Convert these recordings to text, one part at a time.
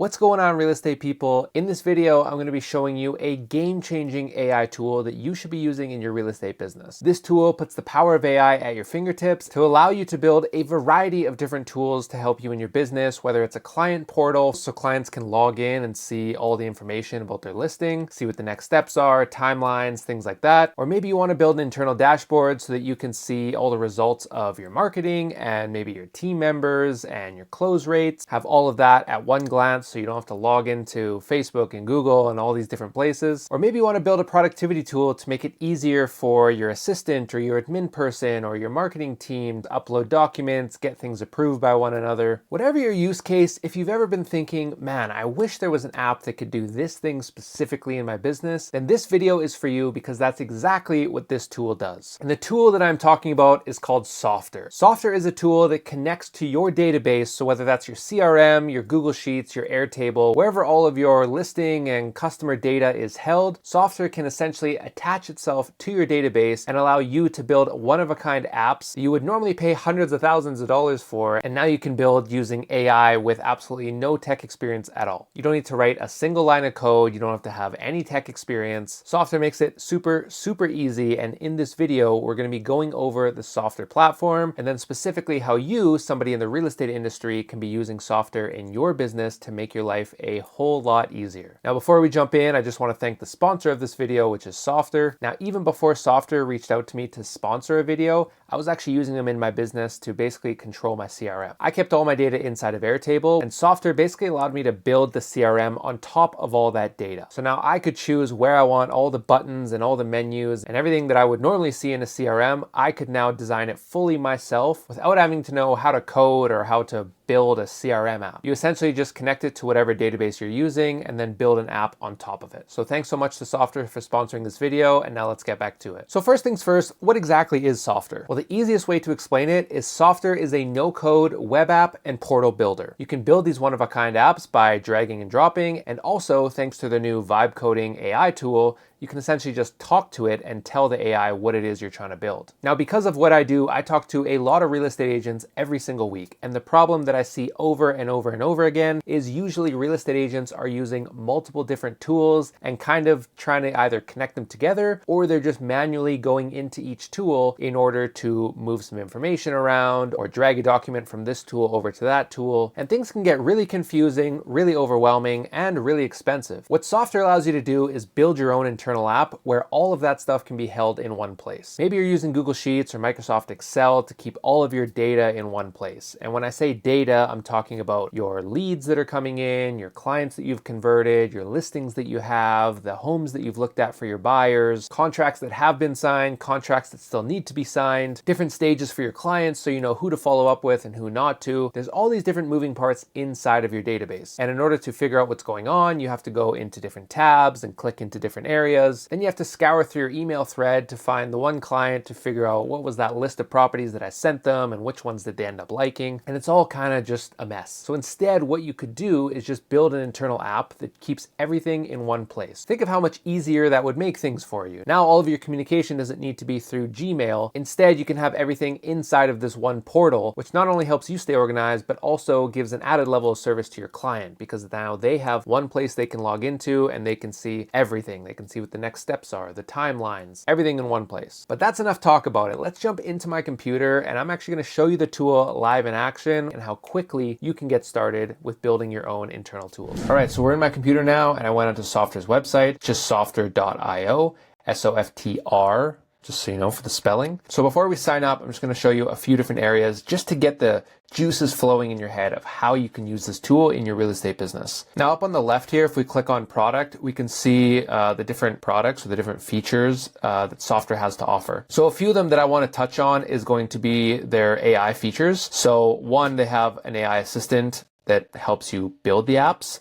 What's going on, real estate people? In this video, I'm going to be showing you a game-changing AI tool that you should be using in your real estate business. This tool puts the power of AI at your fingertips to allow you to build a variety of different tools to help you in your business, whether it's a client portal so clients can log in and see all the information about their listing, see what the next steps are, timelines, things like that. Or maybe you want to build an internal dashboard so that you can see all the results of your marketing and maybe your team members and your close rates, have all of that at one glance so you don't have to log into Facebook and Google and all these different places. Or maybe you want to build a productivity tool to make it easier for your assistant or your admin person or your marketing team to upload documents, get things approved by one another. Whatever your use case, if you've ever been thinking, man, I wish there was an app that could do this thing specifically in my business, then this video is for you because that's exactly what this tool does. And the tool that I'm talking about is called Softr. Softr is a tool that connects to your database, so whether that's your CRM, your Google Sheets, your Airtable, wherever all of your listing and customer data is held, Softr can essentially attach itself to your database and allow you to build one-of-a-kind apps you would normally pay hundreds of thousands of dollars for, and now you can build using AI with absolutely no tech experience at all. You don't need to write a single line of code, you don't have to have any tech experience. Softr makes it super easy, and in this video, we're going to be going over the Softr platform, and then specifically how you, somebody in the real estate industry, can be using Softr in your business to make your life a whole lot easier. Now, before we jump in, I just want to thank the sponsor of this video, which is Softr. Now, even before Softr reached out to me to sponsor a video, I was actually using them in my business to basically control my CRM. I kept all my data inside of Airtable, and Softr basically allowed me to build the CRM on top of all that data. So now I could choose where I want all the buttons and all the menus and everything that I would normally see in a CRM. I could now design it fully myself without having to know how to code or how to build a CRM app. You essentially just connect it to whatever database you're using and then build an app on top of it. So thanks so much to Softr for sponsoring this video, and now let's get back to it. So first things first, what exactly is Softr? Well, the easiest way to explain it is Softr is a no-code web app and portal builder. You can build these one-of-a-kind apps by dragging and dropping, and also thanks to the new vibe coding AI tool, you can essentially just talk to it and tell the AI what it is you're trying to build. Now, because of what I do, I talk to a lot of real estate agents every single week. And the problem that I see over and over again is usually real estate agents are using multiple different tools and kind of trying to either connect them together, or they're just manually going into each tool in order to move some information around or drag a document from this tool over to that tool. And things can get really confusing, really overwhelming, and really expensive. What Softr allows you to do is build your own internal app where all of that stuff can be held in one place. Maybe you're using Google Sheets or Microsoft Excel to keep all of your data in one place. And when I say data, I'm talking about your leads that are coming in, your clients that you've converted, your listings that you have, the homes that you've looked at for your buyers, contracts that have been signed, contracts that still need to be signed, different stages for your clients so you know who to follow up with and who not to. There's all these different moving parts inside of your database. And in order to figure out what's going on, you have to go into different tabs and click into different areas. Then you have to scour through your email thread to find the one client to figure out what was that list of properties that I sent them and which ones did they end up liking. And it's all kind of just a mess. So instead, what you could do is just build an internal app that keeps everything in one place. Think of how much easier that would make things for you. Now, all of your communication doesn't need to be through Gmail. Instead, you can have everything inside of this one portal, which not only helps you stay organized, but also gives an added level of service to your client, because now they have one place they can log into and they can see everything. They can see what the next steps are, the timelines, everything in one place. But that's enough talk about it. Let's jump into my computer, and I'm actually going to show you the tool live in action and how quickly you can get started with building your own internal tools. All right, so we're in my computer now, and I went onto Softr's website, just softr.io, SOFTR, just so you know for the spelling. So before we sign up, I'm just going to show you a few different areas just to get the juices flowing in your head of how you can use this tool in your real estate business. Now, up on the left here, if we click on product, we can see the different products or the different features that Softr has to offer. So a few of them that I want to touch on is going to be their AI features. So one, they have an AI assistant that helps you build the apps.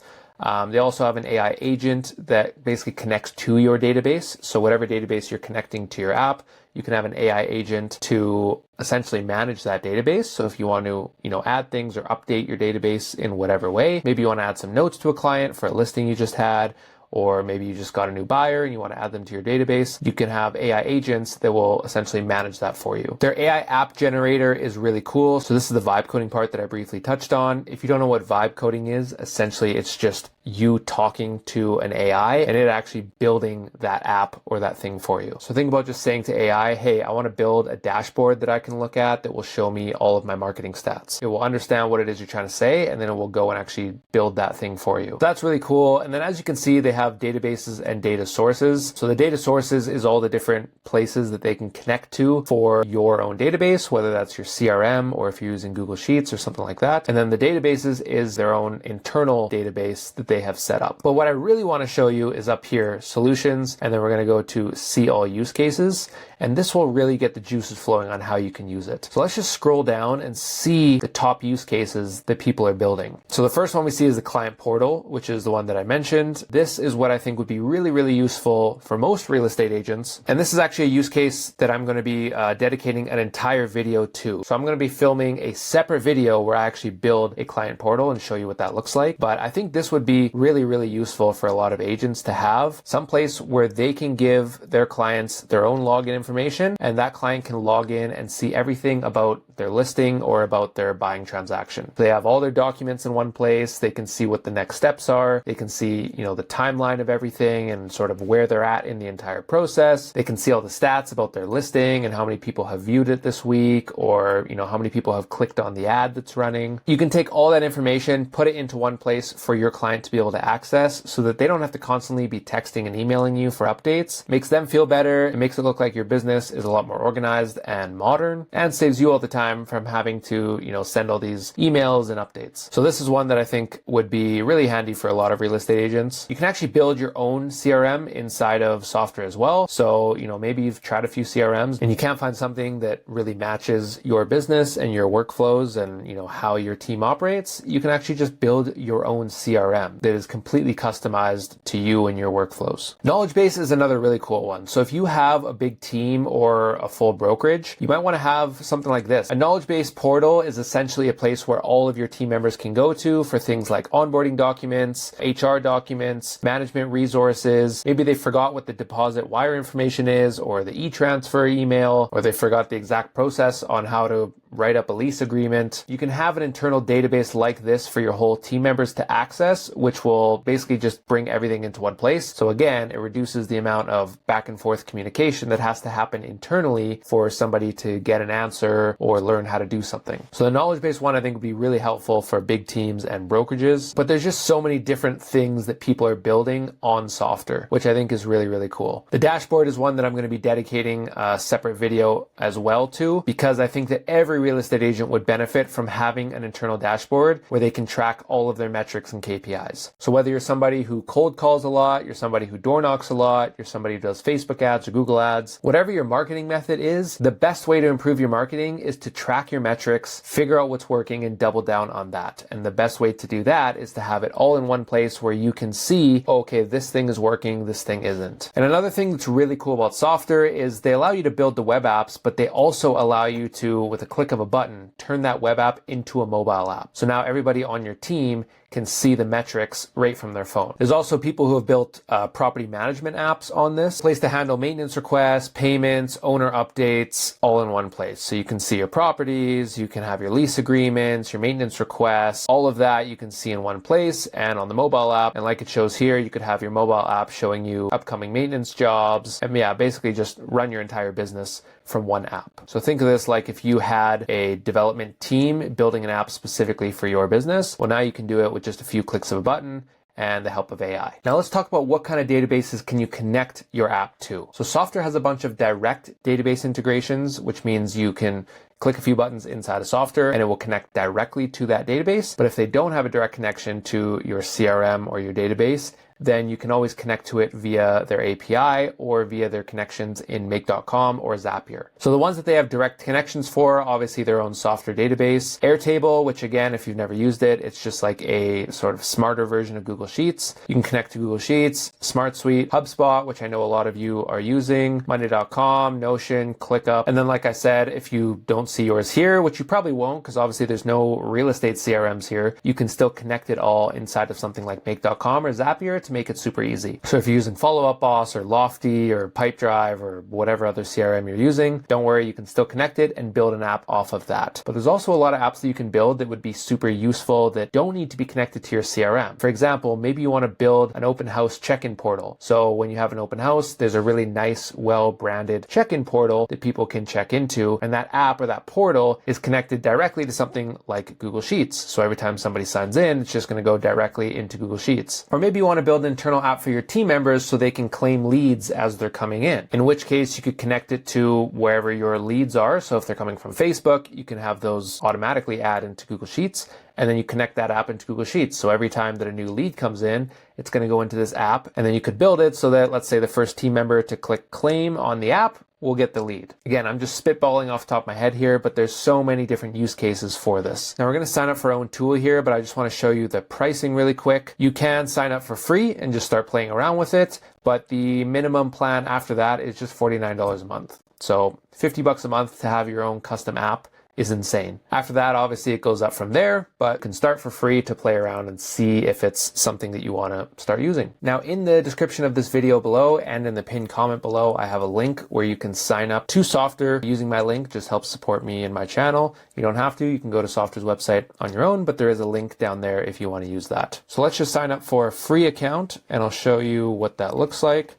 They also have an AI agent that basically connects to your database. So whatever database you're connecting to your app, you can have an AI agent to essentially manage that database. So if you want to, add things or update your database in whatever way, maybe you want to add some notes to a client for a listing you just had, or maybe you just got a new buyer and you want to add them to your database, you can have AI agents that will essentially manage that for you. Their AI app generator is really cool. So this is the vibe coding part that I briefly touched on. If you don't know what vibe coding is, essentially it's just you talking to an AI and it actually building that app or that thing for you. So think about just saying to AI, hey, I want to build a dashboard that I can look at that will show me all of my marketing stats. It will understand what it is you're trying to say, and then it will go and actually build that thing for you. So that's really cool. And then as you can see, they have databases and data sources. So the data sources is all the different places that they can connect to for your own database, whether that's your CRM or if you're using Google Sheets or something like that. And then the databases is their own internal database that they have set up. But what I really want to show you is up here, solutions, and then we're going to go to see all use cases. And this will really get the juices flowing on how you can use it. So let's just scroll down and see the top use cases that people are building. So the first one we see is the client portal, which is the one that I mentioned. This is what I think would be really, really useful for most real estate agents. And this is actually a use case that I'm going to be dedicating an entire video to. So I'm going to be filming a separate video where I actually build a client portal and show you what that looks like. But I think this would be really, really useful for a lot of agents to have some place where they can give their clients their own login information, and that client can log in and see everything about their listing or about their buying transaction. They have all their documents in one place. They can see what the next steps are. They can see, the timeline of everything and sort of where they're at in the entire process. They can see all the stats about their listing and how many people have viewed it this week, or, how many people have clicked on the ad that's running. You can take all that information, put it into one place for your client to be able to access so that they don't have to constantly be texting and emailing you for updates. Makes them feel better. It makes it look like your business is a lot more organized and modern, and saves you all the time from having to, send all these emails and updates. So this is one that I think would be really handy for a lot of real estate agents. You can actually build your own CRM inside of Softr as well. So, maybe you've tried a few CRMs and you can't find something that really matches your business and your workflows and, how your team operates. You can actually just build your own CRM that is completely customized to you and your workflows. Knowledge base is another really cool one. So if you have a big team or a full brokerage, you might want to have something like this. A knowledge base portal is essentially a place where all of your team members can go to for things like onboarding documents, HR documents, management resources. Maybe they forgot what the deposit wire information is, or the e-transfer email, or they forgot the exact process on how to write up a lease agreement. You can have an internal database like this for your whole team members to access, which will basically just bring everything into one place. So again, it reduces the amount of back and forth communication that has to happen internally for somebody to get an answer or learn how to do something. So the knowledge base one I think would be really helpful for big teams and brokerages, but there's just so many different things that people are building on Softr, which I think is really, really cool. The dashboard is one that I'm going to be dedicating a separate video as well to, because I think that every real estate agent would benefit from having an internal dashboard where they can track all of their metrics and KPIs. So whether you're somebody who cold calls a lot, you're somebody who door knocks a lot, you're somebody who does Facebook ads or Google ads, whatever your marketing method is, the best way to improve your marketing is to track your metrics, figure out what's working, and double down on that. And the best way to do that is to have it all in one place where you can see, okay, this thing is working, this thing isn't. And another thing that's really cool about Softr is they allow you to build the web apps, but they also allow you to, with a click of a button, turn that web app into a mobile app. So now everybody on your team can see the metrics right from their phone. There's also people who have built property management apps on this, place to handle maintenance requests, payments, owner updates, all in one place. So you can see your properties, you can have your lease agreements, your maintenance requests, all of that you can see in one place and on the mobile app. And like it shows here, you could have your mobile app showing you upcoming maintenance jobs, and basically just run your entire business from one app. So think of this like if you had a development team building an app specifically for your business. Well, now you can do it with just a few clicks of a button and the help of AI. Now let's talk about what kind of databases can you connect your app to. So Softr has a bunch of direct database integrations, which means you can click a few buttons inside of Softr and it will connect directly to that database. But if they don't have a direct connection to your CRM or your database, then you can always connect to it via their API or via their connections in make.com or Zapier. So the ones that they have direct connections for, obviously their own Softr database. Airtable, which again, if you've never used it, it's just like a sort of smarter version of Google Sheets. You can connect to Google Sheets, Smart Suite, HubSpot, which I know a lot of you are using, Monday.com, Notion, ClickUp. And then like I said, if you don't won't see yours here, which you probably won't because obviously there's no real estate CRMs here. You can still connect it all inside of something like Make.com or Zapier to make it super easy. So if you're using Follow Up Boss or Lofty or Pipedrive or whatever other CRM you're using, don't worry, you can still connect it and build an app off of that. But there's also a lot of apps that you can build that would be super useful that don't need to be connected to your CRM. For example, maybe you want to build an open house check-in portal. So when you have an open house, there's a really nice, well-branded check-in portal that people can check into, and that app or that portal is connected directly to something like Google Sheets. So every time somebody signs in, it's just going to go directly into Google Sheets. Or maybe you want to build an internal app for your team members so they can claim leads as they're coming in which case you could connect it to wherever your leads are. So if they're coming from Facebook, you can have those automatically add into Google Sheets, and then you connect that app into Google Sheets. So every time that a new lead comes in, it's going to go into this app, and then you could build it so that, let's say, the first team member to click claim on the app will get the lead. Again, I'm just spitballing off the top of my head here, but there's so many different use cases for this. Now we're going to sign up for our own tool here, but I just want to show you the pricing really quick. You can sign up for free and just start playing around with it, but the minimum plan after that is just $49 a month. So $50 a month to have your own custom app is insane. After that, obviously it goes up from there, but you can start for free to play around and see if it's something that you want to start using. Now, in the description of this video below and in the pinned comment below, I have a link where you can sign up to Softr. Using my link just helps support me and my channel. You don't have to. You can go to Softr's website on your own, but there is a link down there if you want to use that. So let's just sign up for a free account, and I'll show you what that looks like.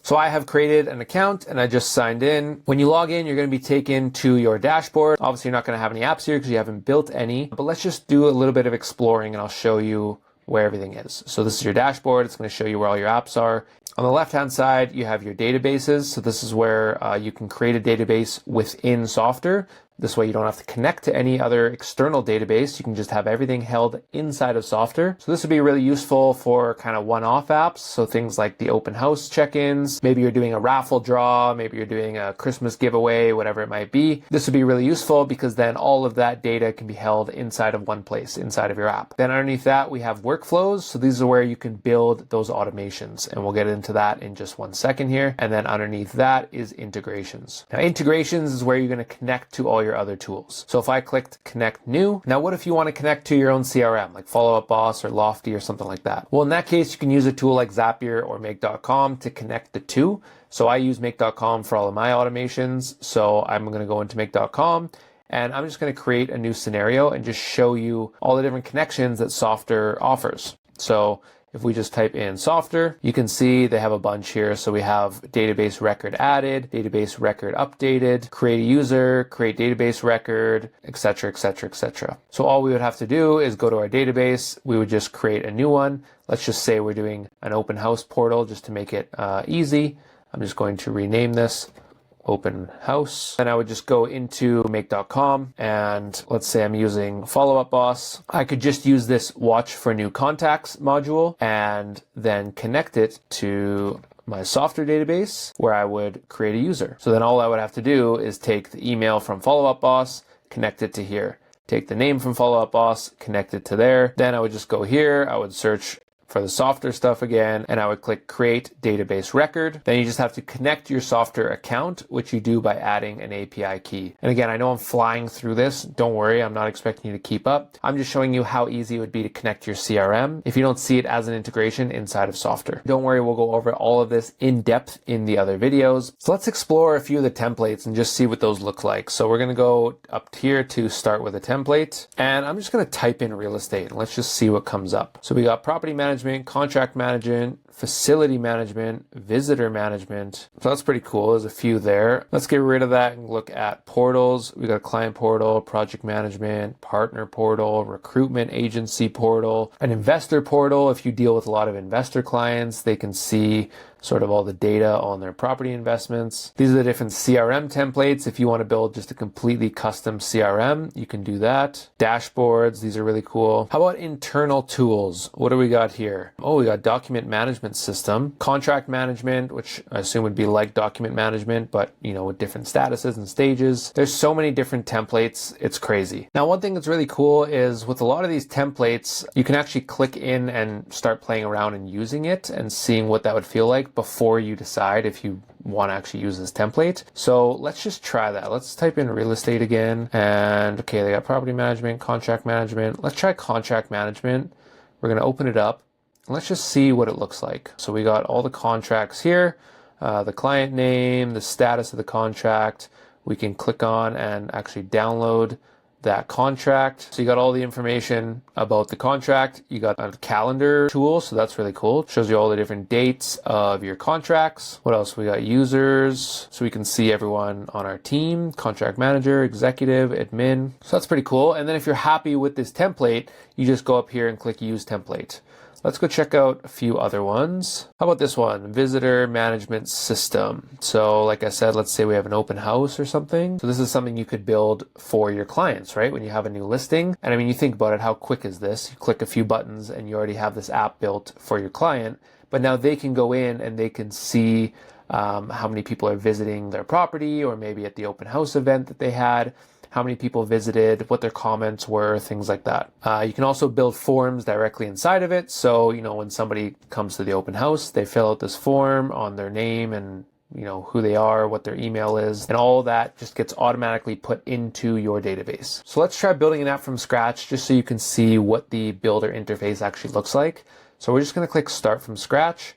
So I have created an account and I just signed in. When you log in, you're going to be taken to your dashboard. Obviously, you're not going to have any apps here because you haven't built any, but let's just do a little bit of exploring and I'll show you where everything is. So this is your dashboard. It's going to show you where all your apps are. On the left-hand side, you have your databases. So this is where you can create a database within Softr. This way you don't have to connect to any other external database. You can just have everything held inside of Softr. So this would be really useful for kind of one-off apps. So things like the open house check-ins, maybe you're doing a raffle draw, maybe you're doing a Christmas giveaway, whatever it might be. This would be really useful because then all of that data can be held inside of one place, inside of your app. Then underneath that, we have workflows. So these are where you can build those automations, and we'll get into that in just 1 second here. And then underneath that is integrations. Now integrations is where you're going to connect to all your other tools. So if I clicked connect new, now what if you want to connect to your own CRM like Follow Up Boss or Lofty or something like that? Well, in that case, you can use a tool like Zapier or Make.com to connect the two. So I use Make.com for all of my automations. So I'm going to go into Make.com and I'm just going to create a new scenario and just show you all the different connections that Softr offers. So if we just type in Softr, you can see they have a bunch here. So we have database record added, database record updated, create a user, create database record, etc., etc., etc. So all we would have to do is go to our database. We would just create a new one. Let's just say we're doing an open house portal just to make it easy. I'm just going to rename this open house. And I would just go into make.com and let's say I'm using Follow Up Boss. I could just use this watch for new contacts module and then connect it to my Softr database where I would create a user. So then all I would have to do is take the email from Follow Up Boss, connect it to here. Take the name from Follow Up Boss, connect it to there. Then I would just go here. I would search for the Softr stuff again, and I would click create database record. Then you just have to connect your Softr account, which you do by adding an API key. And again, I know I'm flying through this. Don't worry, I'm not expecting you to keep up. I'm just showing you how easy it would be to connect your CRM if you don't see it as an integration inside of Softr. Don't worry, we'll go over all of this in depth in the other videos. So let's explore a few of the templates and just see what those look like. So we're gonna go up here to start with a template, and I'm just gonna type in real estate and let's just see what comes up. So we got property management, contract management, facility management, visitor management. So that's pretty cool. There's a few there. Let's get rid of that and look at portals. We got a client portal, project management, partner portal, recruitment agency portal, an investor portal. If you deal with a lot of investor clients, they can see sort of all the data on their property investments. These are the different CRM templates. If you want to build just a completely custom CRM, you can do that. Dashboards, these are really cool. How about internal tools? What do we got here? Oh, we got document management system, contract management, which I assume would be like document management, but you know, with different statuses and stages. There's so many different templates. It's crazy. Now, one thing that's really cool is with a lot of these templates, you can actually click in and start playing around and using it and seeing what that would feel like before you decide if you want to actually use this template. So let's just try that. Let's type in real estate again. And okay, they got property management, contract management. Let's try contract management. We're going to open it up. Let's just see what it looks like. So we got all the contracts here, the client name, the status of the contract. We can click on and actually download that contract. So you got all the information about the contract. You got a calendar tool, so that's really cool. It shows you all the different dates of your contracts. What else? We got users, so we can see everyone on our team, contract manager, executive, admin. So that's pretty cool. And then if you're happy with this template, you just go up here and click use template. Let's go check out a few other ones. How about this one? Visitor management system. So like I said, let's say we have an open house or something. So this is something you could build for your clients, right? When you have a new listing. And I mean, you think about it, how quick is this? You click a few buttons and you already have this app built for your client. But now they can go in and they can see how many people are visiting their property, or maybe at the open house event that they had, how many people visited, what their comments were, things like that. You can also build forms directly inside of it. So, you know, when somebody comes to the open house, they fill out this form on their name and, you know, who they are, what their email is, and all that just gets automatically put into your database. So let's try building an app from scratch just so you can see what the builder interface actually looks like. So we're just going to click start from scratch.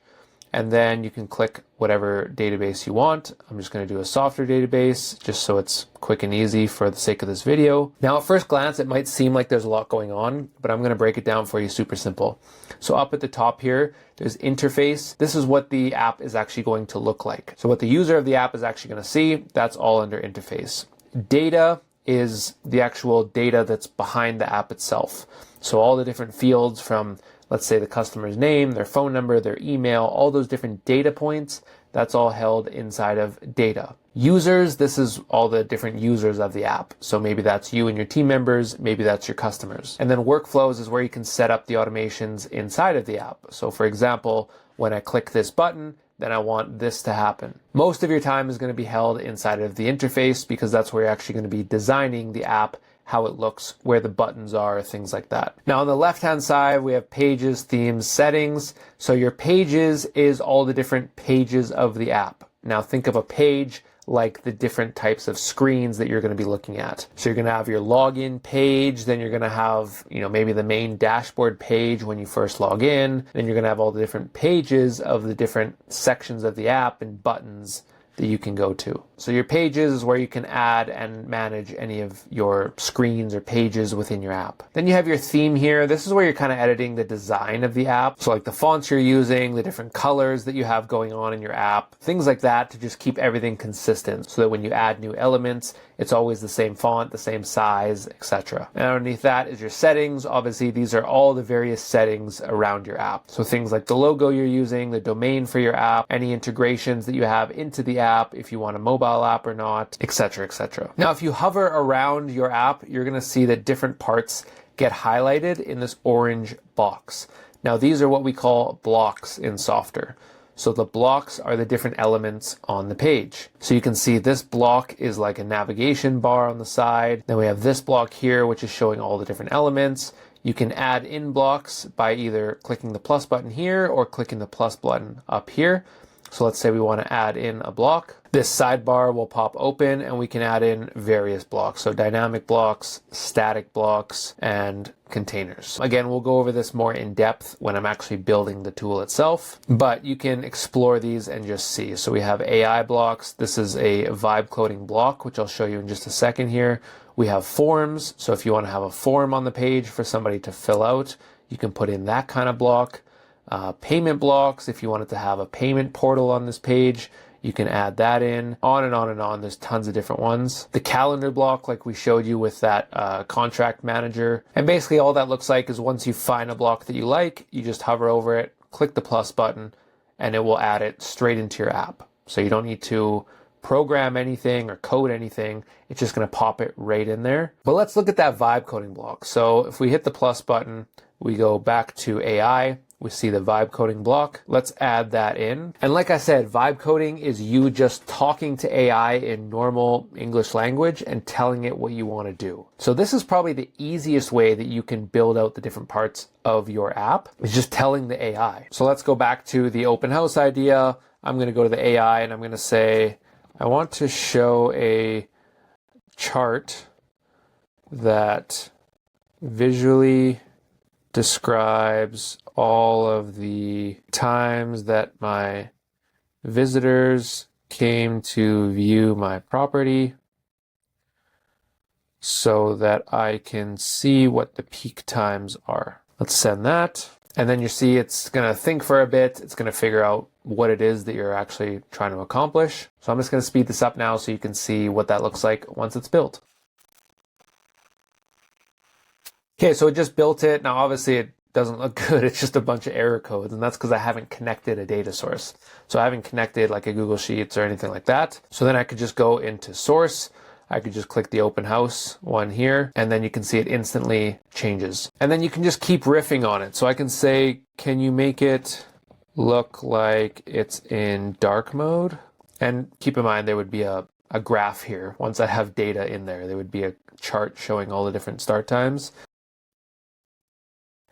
And then you can click whatever database you want. I'm just going to do a Softr database just so it's quick and easy for the sake of this video. Now, at first glance, it might seem like there's a lot going on, but I'm going to break it down for you super simple. So up at the top here, there's interface. This is what the app is actually going to look like. So what the user of the app is actually going to see, that's all under interface. Data is the actual data that's behind the app itself. So all the different fields from, let's say, the customer's name, their phone number, their email, all those different data points, that's all held inside of data. Users, this is all the different users of the app. So maybe that's you and your team members, maybe that's your customers. And then workflows is where you can set up the automations inside of the app. So for example, when I click this button, then I want this to happen. Most of your time is going to be held inside of the interface because that's where you're actually going to be designing the app, how it looks, where the buttons are, things like that. Now on the left-hand side, we have pages, themes, settings. So your pages is all the different pages of the app. Now think of a page like the different types of screens that you're going to be looking at. So you're going to have your login page, then you're going to have, you know, maybe the main dashboard page when you first log in, then you're going to have all the different pages of the different sections of the app and buttons that you can go to. So your pages is where you can add and manage any of your screens or pages within your app. Then you have your theme here. This is where you're kind of editing the design of the app. So like the fonts you're using, the different colors that you have going on in your app, things like that to just keep everything consistent so that when you add new elements, it's always the same font, the same size, etc. And underneath that is your settings. Obviously, these are all the various settings around your app. So things like the logo you're using, the domain for your app, any integrations that you have into the app, if you want a mobile app or not, etc., etc. Now, if you hover around your app, you're going to see that different parts get highlighted in this orange box. Now, these are what we call blocks in Softr. So the blocks are the different elements on the page. So you can see this block is like a navigation bar on the side. Then we have this block here, which is showing all the different elements. You can add in blocks by either clicking the plus button here or clicking the plus button up here. So let's say we want to add in a block. This sidebar will pop open and we can add in various blocks. So dynamic blocks, static blocks, and containers. Again, we'll go over this more in depth when I'm actually building the tool itself, but you can explore these and just see. So we have AI blocks. This is a vibe coding block, which I'll show you in just a second here. We have forms. So if you want to have a form on the page for somebody to fill out, you can put in that kind of block. Payment blocks, if you wanted to have a payment portal on this page, you can add that in, on and on and on. There's tons of different ones. The calendar block, like we showed you with that contract manager. And basically all that looks like is once you find a block that you like, you just hover over it, click the plus button, and it will add it straight into your app. So you don't need to program anything or code anything. It's just going to pop it right in there. But let's look at that vibe coding block. So if we hit the plus button, we go back to AI. We see the vibe coding block. Let's add that in. And like I said, vibe coding is you just talking to AI in normal English language and telling it what you want to do. So this is probably the easiest way that you can build out the different parts of your app, is just telling the AI. So let's go back to the open house idea. I'm going to go to the AI and I'm going to say, I want to show a chart that visually describes all of the times that my visitors came to view my property so that I can see what the peak times are. Let's send that. And then you see it's going to think for a bit. It's going to figure out what it is that you're actually trying to accomplish. So I'm just going to speed this up now so you can see what that looks like once it's built. Okay, so it just built it. Now, obviously, it doesn't look good. It's just a bunch of error codes, and that's because I haven't connected a data source. So I haven't connected like a Google Sheets or anything like that. So then I could just go into source. I could just click the open house one here, and then you can see it instantly changes. And then you can just keep riffing on it. So I can say, can you make it look like it's in dark mode? And keep in mind, there would be a graph here. Once I have data in there, there would be a chart showing all the different start times.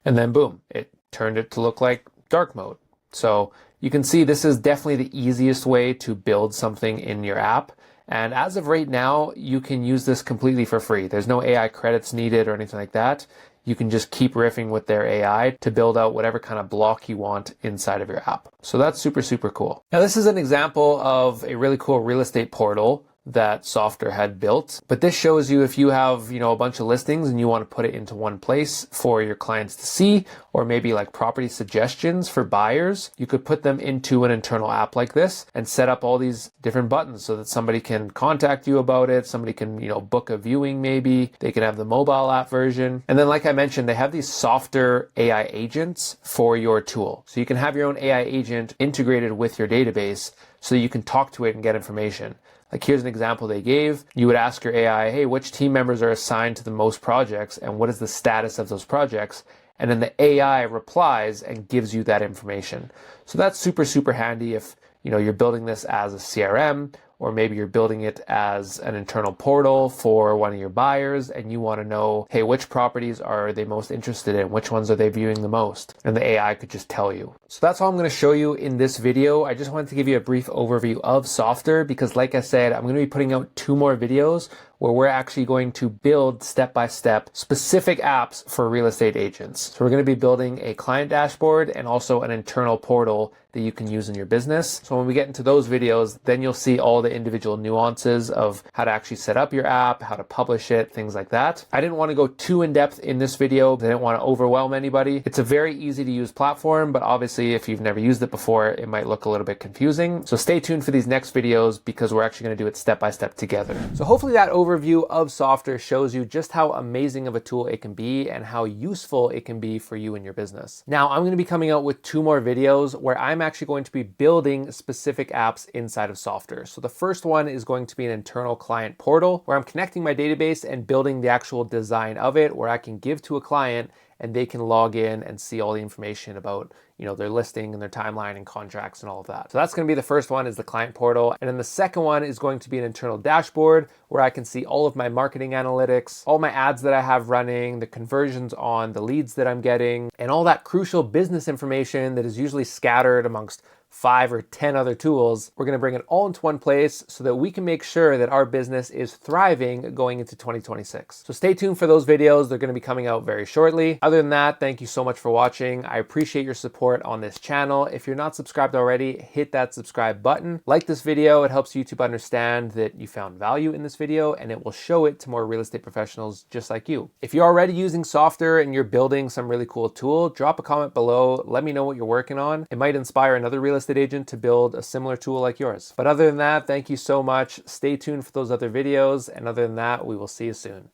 And then boom, it turned it to look like dark mode. So you can see this is definitely the easiest way to build something in your app. And as of right now, you can use this completely for free. There's no AI credits needed or anything like that. You can just keep riffing with their AI to build out whatever kind of block you want inside of your app. So that's super, super cool. Now, this is an example of a really cool real estate portal that Softr had built. But this shows you if you have, a bunch of listings and you want to put it into one place for your clients to see, or maybe like property suggestions for buyers, you could put them into an internal app like this and set up all these different buttons so that somebody can contact you about it. Somebody can, book a viewing maybe. They can have the mobile app version. And then like I mentioned, they have these Softr AI agents for your tool. So you can have your own AI agent integrated with your database so that you can talk to it and get information. Like here's an example they gave. You would ask your AI, hey, which team members are assigned to the most projects and what is the status of those projects? And then the AI replies and gives you that information. So that's super, super handy if you're building this as a CRM, or maybe you're building it as an internal portal for one of your buyers and you want to know, hey, which properties are they most interested in? Which ones are they viewing the most? And the AI could just tell you. So that's all I'm going to show you in this video. I just wanted to give you a brief overview of Softr because like I said, I'm going to be putting out 2 more videos where we're actually going to build step-by-step specific apps for real estate agents. So we're going to be building a client dashboard and also an internal portal that you can use in your business. So when we get into those videos, then you'll see all the individual nuances of how to actually set up your app, how to publish it, things like that. I didn't want to go too in depth in this video. I didn't want to overwhelm anybody. It's a very easy to use platform, but obviously if you've never used it before, it might look a little bit confusing. So stay tuned for these next videos because we're actually going to do it step-by-step together. So hopefully that overview of Softr shows you just how amazing of a tool it can be and how useful it can be for you and your business. Now, I'm going to be coming out with 2 more videos where I'm actually going to be building specific apps inside of Softr. So the first one is going to be an internal client portal where I'm connecting my database and building the actual design of it where I can give to a client and they can log in and see all the information about their listing and their timeline and contracts and all of that. So that's going to be the first one, is the client portal. And then the second one is going to be an internal dashboard where I can see all of my marketing analytics, all my ads that I have running, the conversions on the leads that I'm getting, and all that crucial business information that is usually scattered amongst 5 or 10 other tools. We're going to bring it all into one place so that we can make sure that our business is thriving going into 2026. So stay tuned for those videos. They're going to be coming out very shortly. Other than that, thank you so much for watching. I appreciate your support on this channel. If you're not subscribed already, hit that subscribe button. Like this video. It helps YouTube understand that you found value in this video and it will show it to more real estate professionals just like you. If you're already using Softr and you're building some really cool tool, drop a comment below. Let me know what you're working on. It might inspire another real estate agent to build a similar tool like yours. But other than that, thank you so much. Stay tuned for those other videos. And other than that, we will see you soon.